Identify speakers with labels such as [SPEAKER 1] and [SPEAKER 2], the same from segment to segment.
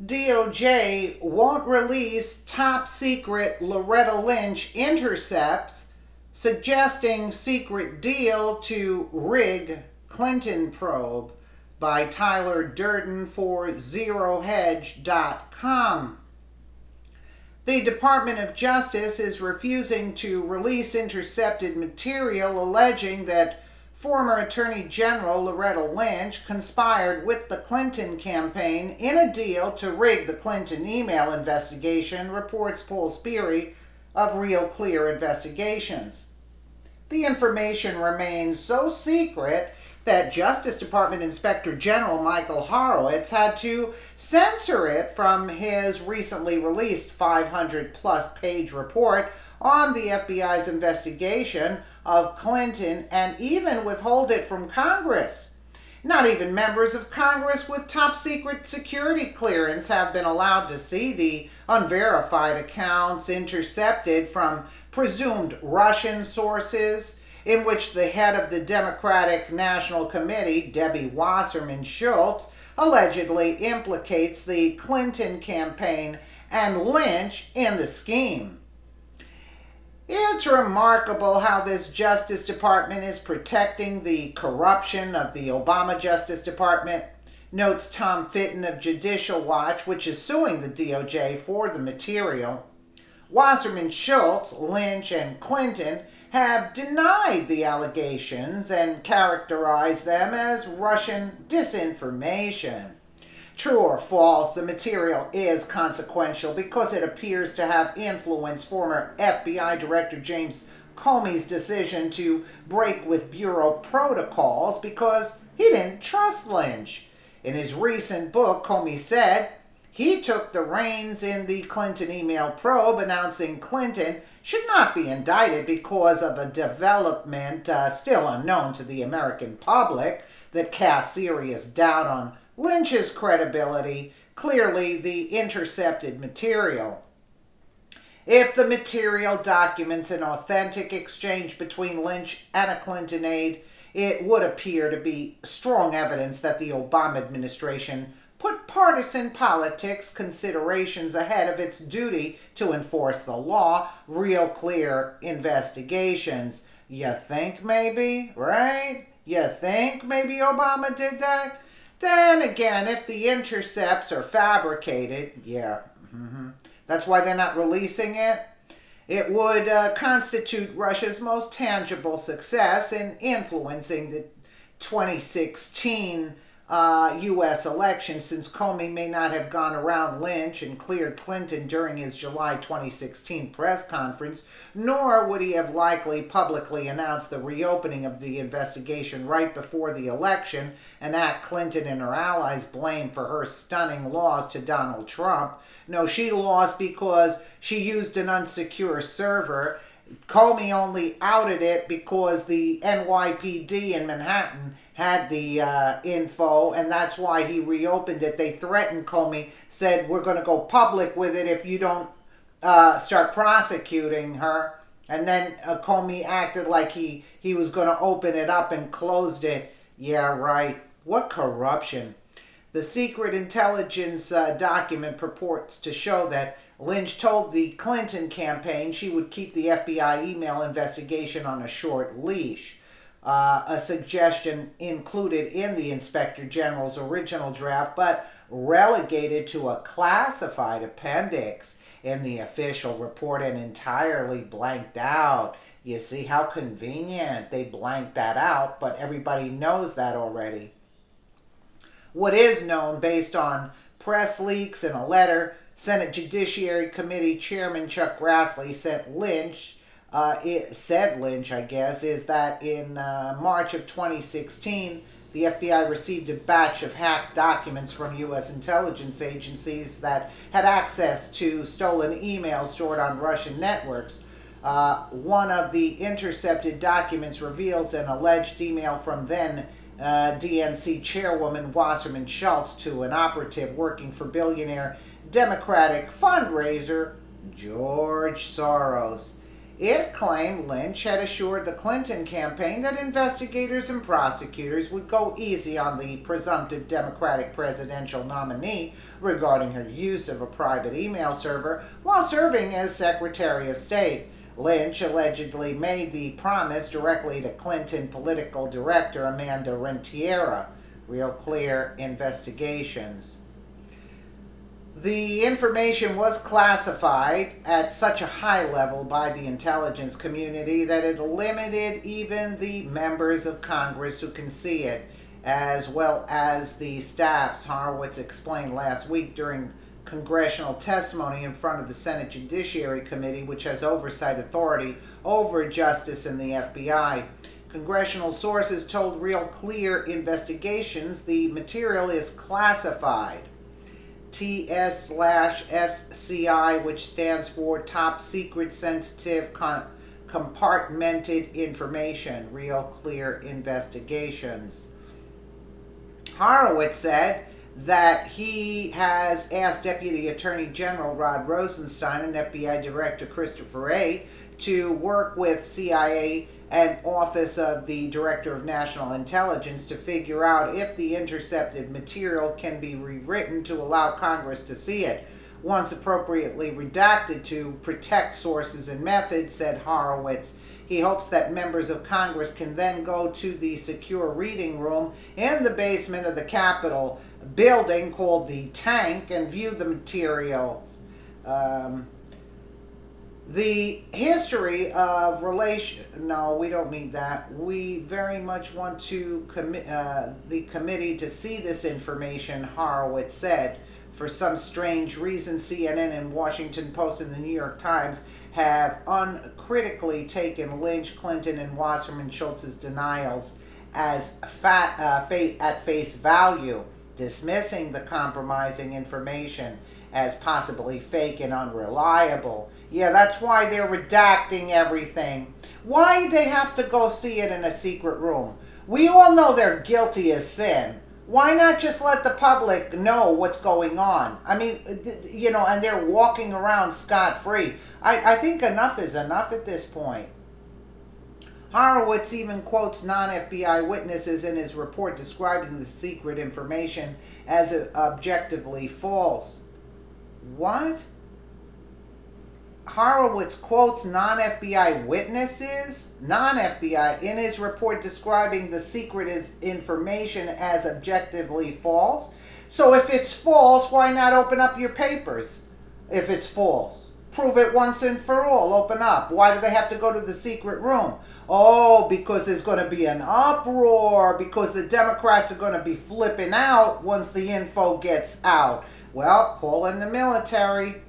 [SPEAKER 1] DOJ won't release top secret Loretta Lynch intercepts, suggesting secret deal to rig Clinton probe, by Tyler Durden for ZeroHedge.com. The Department of Justice is refusing to release intercepted material alleging that former Attorney General Loretta Lynch conspired with the Clinton campaign in a deal to rig the Clinton email investigation, reports Paul Sperry of Real Clear Investigations. The information remains so secret that Justice Department Inspector General Michael Horowitz had to censor it from his recently released 500-plus page report on the FBI's investigation of Clinton, and even withhold it from Congress. Not even members of Congress with top secret security clearance have been allowed to see the unverified accounts intercepted from presumed Russian sources, in which the head of the Democratic National Committee, Debbie Wasserman Schultz, allegedly implicates the Clinton campaign and Lynch in the scheme. It's remarkable how this Justice Department is protecting the corruption of the Obama Justice Department, notes Tom Fitton of Judicial Watch, which is suing the DOJ for the material. Wasserman Schultz, Lynch, and Clinton have denied the allegations and characterized them as Russian disinformation. True or false, the material is consequential because it appears to have influenced former FBI Director James Comey's decision to break with Bureau protocols because he didn't trust Lynch. In his recent book, Comey said he took the reins in the Clinton email probe, announcing Clinton should not be indicted because of a development still unknown to the American public that casts serious doubt on Lynch's credibility, clearly the intercepted material. If the material documents an authentic exchange between Lynch and a Clinton aide, it would appear to be strong evidence that the Obama administration put partisan politics considerations ahead of its duty to enforce the law. Real Clear Investigations. You think maybe, right? You think maybe Obama did that? Then again, if the intercepts are fabricated, that's why they're not releasing it. It would constitute Russia's most tangible success in influencing the 2016 U.S. election, since Comey may not have gone around Lynch and cleared Clinton during his July 2016 press conference, nor would he have likely publicly announced the reopening of the investigation right before the election, an act Clinton and her allies blamed for her stunning loss to Donald Trump. No, she lost because she used an unsecure server. Comey only outed it because the NYPD in Manhattan had the info, and that's why he reopened it. They threatened Comey, said, we're going to go public with it if you don't start prosecuting her. And then Comey acted like he was going to open it up and closed it. Yeah, right. What corruption. The secret intelligence document purports to show that Lynch told the Clinton campaign she would keep the FBI email investigation on a short leash. A suggestion included in the Inspector General's original draft, but relegated to a classified appendix in the official report and entirely blanked out. You see how convenient they blanked that out, but everybody knows that already. What is known based on press leaks and a letter Senate Judiciary Committee Chairman Chuck Grassley sent Lynch, is that in March of 2016, the FBI received a batch of hacked documents from U.S. intelligence agencies that had access to stolen emails stored on Russian networks. One of the intercepted documents reveals an alleged email from then DNC chairwoman Wasserman Schultz to an operative working for billionaire Democratic fundraiser George Soros. It claimed Lynch had assured the Clinton campaign that investigators and prosecutors would go easy on the presumptive Democratic presidential nominee regarding her use of a private email server while serving as Secretary of State. Lynch allegedly made the promise directly to Clinton political director Amanda Rentiera. Real Clear Investigations. The information was classified at such a high level by the intelligence community that it limited even the members of Congress who can see it, as well as the staffs, Horowitz explained last week during congressional testimony in front of the Senate Judiciary Committee, which has oversight authority over justice and the FBI. Congressional sources told Real Clear Investigations the material is classified. TS/SCI, which stands for Top Secret Sensitive Compartmented Information, Real Clear Investigations. Horowitz said that he has asked Deputy Attorney General Rod Rosenstein and FBI Director Christopher Wray to work with CIA and Office of the Director of National Intelligence to figure out if the intercepted material can be rewritten to allow Congress to see it, once appropriately redacted to protect sources and methods, said Horowitz. He hopes that members of Congress can then go to the secure reading room in the basement of the Capitol building called the Tank and view the materials. The history of no, we don't need that. We very much want to the committee to see this information, Horowitz said. For some strange reason, CNN and Washington Post and the New York Times have uncritically taken Lynch, Clinton, and Wasserman Schultz's denials as at face value, dismissing the compromising information as possibly fake and unreliable. Yeah, that's why they're redacting everything. Why they have to go see it in a secret room? We all know they're guilty as sin. Why not just let the public know what's going on? I mean, and they're walking around scot-free. I think enough is enough at this point. Horowitz even quotes non-FBI witnesses in his report describing the secret information as objectively false. What? Horowitz quotes non-FBI witnesses, in his report describing the secret information as objectively false. So if it's false, why not open up your papers? If it's false, prove it once and for all. Open up. Why do they have to go to the secret room? Oh, because there's going to be an uproar, because the Democrats are going to be flipping out once the info gets out. Well, call in the military.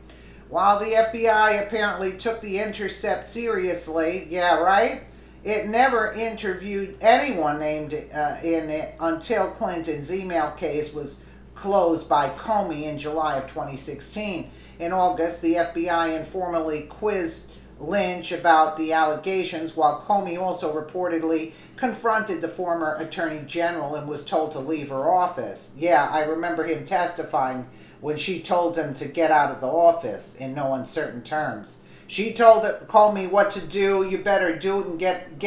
[SPEAKER 1] While the FBI apparently took the intercept seriously, yeah, right? It never interviewed anyone named in it until Clinton's email case was closed by Comey in July of 2016. In August, the FBI informally quizzed Lynch about the allegations, while Comey also reportedly confronted the former Attorney General and was told to leave her office. Yeah, I remember him testifying when she told him to get out of the office in no uncertain terms. She told Comey what to do. You better do it and get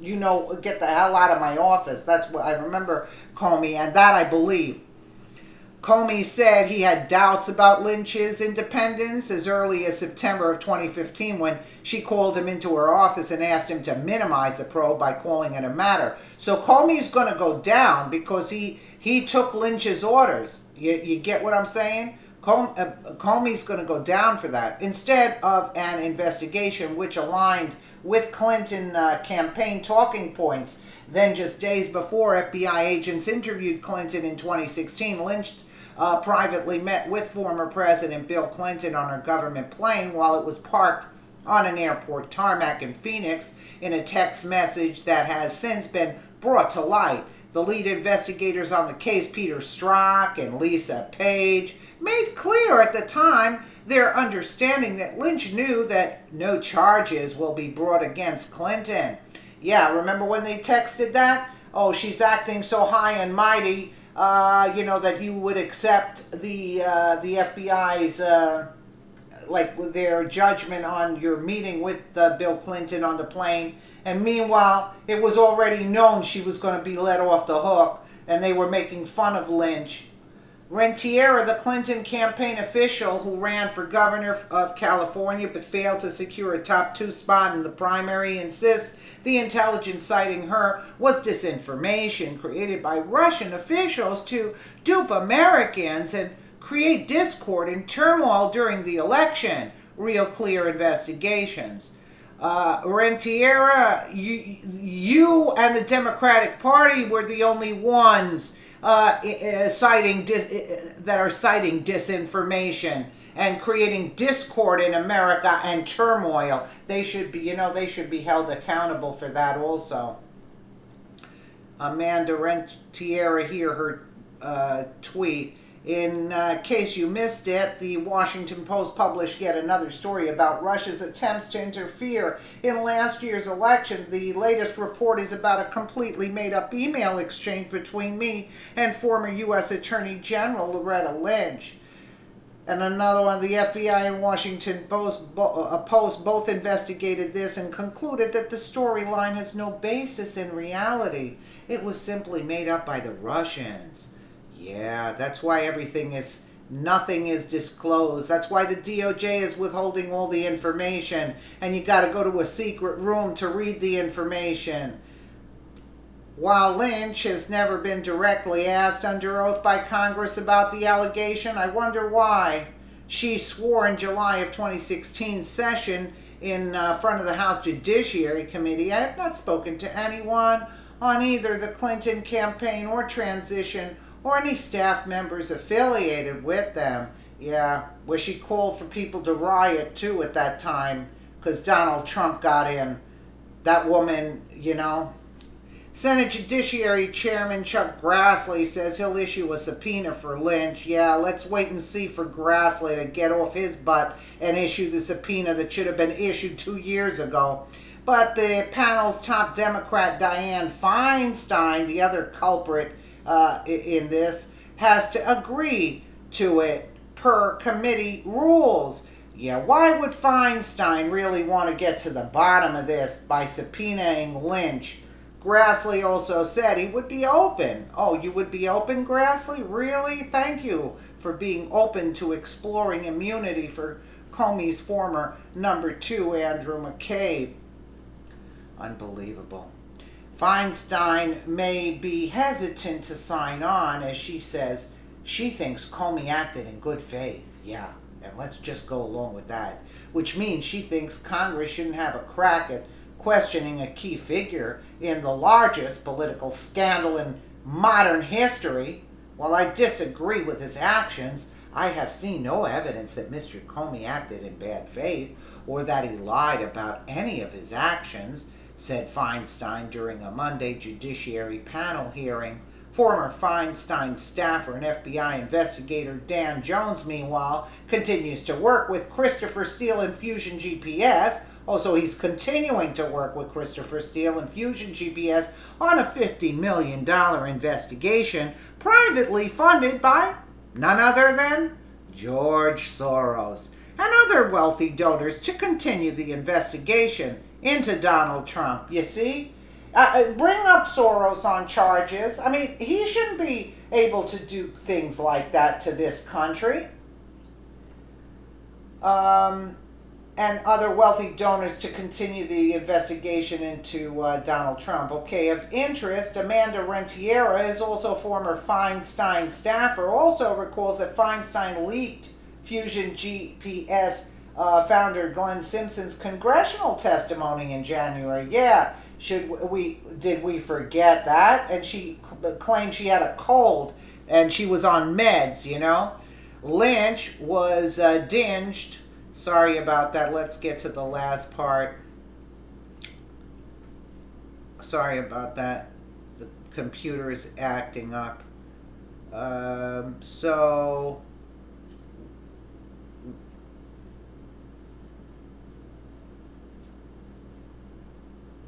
[SPEAKER 1] the hell out of my office. That's what I remember Comey, and that I believe. Comey said he had doubts about Lynch's independence as early as September of 2015 when she called him into her office and asked him to minimize the probe by calling it a matter. So Comey's going to go down because he took Lynch's orders. You get what I'm saying? Comey's going to go down for that. Instead of an investigation which aligned with Clinton campaign talking points, then just days before FBI agents interviewed Clinton in 2016, Lynch privately met with former President Bill Clinton on her government plane while it was parked on an airport tarmac in Phoenix in a text message that has since been brought to light. The lead investigators on the case, Peter Strzok and Lisa Page, made clear at the time their understanding that Lynch knew that no charges will be brought against Clinton. Yeah, remember when they texted that? Oh, she's acting so high and mighty, that you would accept the FBI's like with their judgment on your meeting with Bill Clinton on the plane. And meanwhile, it was already known she was going to be let off the hook, and they were making fun of Lynch. Rentiera, the Clinton campaign official who ran for governor of California but failed to secure a top 2 spot in the primary, insists the intelligence citing her was disinformation created by Russian officials to dupe Americans and create discord and turmoil during the election. Real clear investigations. Rentiera, you and the Democratic Party were the only ones citing disinformation and creating discord in America and turmoil. They should be, they should be held accountable for that also. Amanda Rentiera here, her tweet. In case you missed it, the Washington Post published yet another story about Russia's attempts to interfere in last year's election. The latest report is about a completely made-up email exchange between me and former U.S. Attorney General Loretta Lynch. And another one, the FBI and Washington Post both investigated this and concluded that the storyline has no basis in reality. It was simply made up by the Russians. Yeah, that's why nothing is disclosed. That's why the DOJ is withholding all the information, and you got to go to a secret room to read the information. While Lynch has never been directly asked under oath by Congress about the allegation, I wonder why. She swore in July of 2016 session in front of the House Judiciary Committee, I have not spoken to anyone on either the Clinton campaign or transition or any staff members affiliated with them. Yeah, where she called for people to riot too at that time because Donald Trump got in. That woman, Senate Judiciary Chairman Chuck Grassley says he'll issue a subpoena for Lynch. Yeah, let's wait and see for Grassley to get off his butt and issue the subpoena that should have been issued 2 years ago. But the panel's top Democrat, Dianne Feinstein, the other culprit in this, has to agree to it per committee rules. Yeah, why would Feinstein really want to get to the bottom of this by subpoenaing Lynch? Grassley also said he would be open. Oh, you would be open, Grassley? Really? Thank you for being open to exploring immunity for Comey's former number 2, Andrew McCabe. Unbelievable. Feinstein may be hesitant to sign on, as she says she thinks Comey acted in good faith. Yeah, and let's just go along with that. Which means she thinks Congress shouldn't have a crack at questioning a key figure in the largest political scandal in modern history. While I disagree with his actions, I have seen no evidence that Mr. Comey acted in bad faith or that he lied about any of his actions, said Feinstein during a Monday Judiciary panel hearing. Former Feinstein staffer and FBI investigator Dan Jones, meanwhile, continues to work with Christopher Steele and Fusion GPS. So he's continuing to work with Christopher Steele and Fusion GPS on a $50 million investigation privately funded by none other than George Soros and other wealthy donors to continue the investigation into Donald Trump. You see? Bring up Soros on charges. I mean, he shouldn't be able to do things like that to this country. And other wealthy donors to continue the investigation into Donald Trump. Okay, of interest, Amanda Rentiera is also a former Feinstein staffer, also recalls that Feinstein leaked Fusion GPS founder Glenn Simpson's congressional testimony in January. Yeah, did we forget that? And she claimed she had a cold and she was on meds, Lynch was dinged. Sorry about that. Let's get to the last part. Sorry about that. The computer is acting up.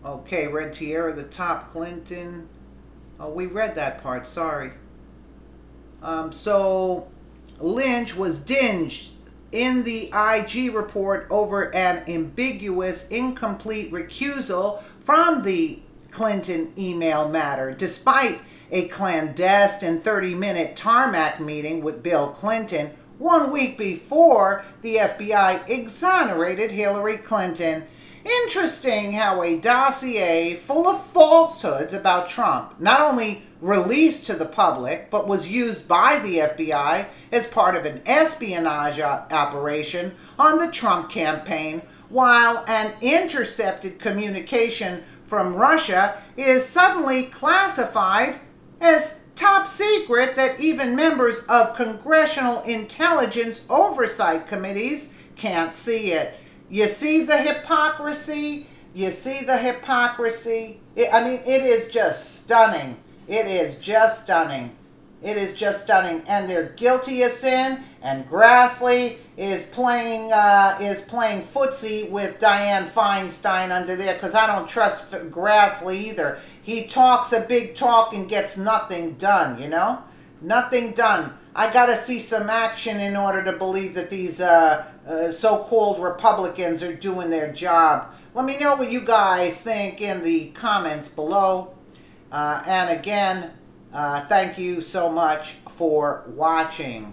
[SPEAKER 1] Okay, Rentiera, the top Clinton. Oh, we read that part. Sorry. So Lynch was dinged in the IG report over an ambiguous, incomplete recusal from the Clinton email matter, despite a clandestine 30-minute tarmac meeting with Bill Clinton 1 week before the FBI exonerated Hillary Clinton. Interesting how a dossier full of falsehoods about Trump not only released to the public, but was used by the FBI as part of an espionage operation on the Trump campaign, while an intercepted communication from Russia is suddenly classified as top secret, that even members of congressional intelligence oversight committees can't see it. You see the hypocrisy? You see the hypocrisy? It is just stunning. It is just stunning. It is just stunning. And they're guilty of sin, and Grassley is playing footsie with Dianne Feinstein under there, because I don't trust Grassley either. He talks a big talk and gets nothing done, you know? Nothing done. I gotta see some action in order to believe that these so-called Republicans are doing their job. Let me know what you guys think in the comments below. And again, thank you so much for watching.